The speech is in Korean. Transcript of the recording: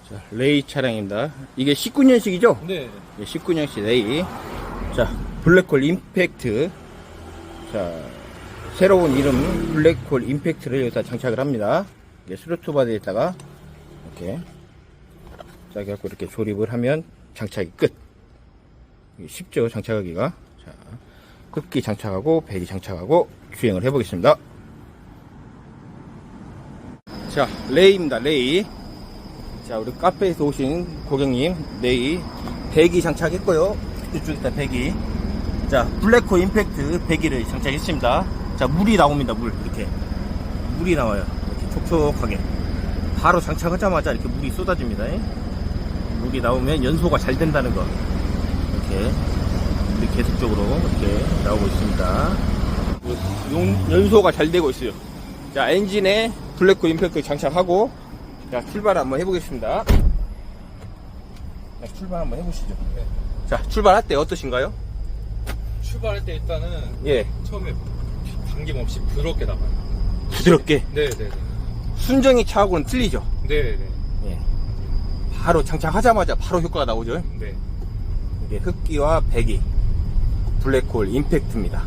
자, 레이 차량입니다. 이게 19년식이죠? 네. 19년식 레이. 자, 블랙홀 임팩트. 자, 새로운 이름 블랙홀 임팩트를 여기다 장착을 합니다. 스로트 바디에다가 이렇게 자, 갖고 이렇게 조립을 하면 장착이 끝. 쉽죠, 장착하기가. 자, 흡기 장착하고 배기 장착하고 주행을 해보겠습니다. 자, 레이입니다. 레이. 자, 우리 카페에서 오신 고객님, 레이 배기 장착했고요. 이쪽에다 배기. 자, 블랙홀 임팩트 배기를 장착했습니다. 자, 물이 나옵니다. 이렇게 물이 나와요. 이렇게 촉촉하게. 바로 장착하자마자 이렇게 물이 쏟아집니다. 물이 나오면 연소가 잘 된다는 거. 이렇게 계속적으로 이렇게 나오고 있습니다. 연소가 잘 되고 있어요. 자, 엔진에 블랙홀 임팩트 장착하고, 자, 출발 한번 해보겠습니다. 자, 출발 한번 해보시죠. 네. 자, 출발할 때 어떠신가요? 출발할 때 일단은 예, 처음에 당김없이 부드럽게 나가요. 부드럽게. 네네네. 순정이 차하고는 틀리죠? 네네. 예. 바로 장착하자마자 바로 효과가 나오죠? 네. 이게 흡기와 배기, 블랙홀 임팩트입니다.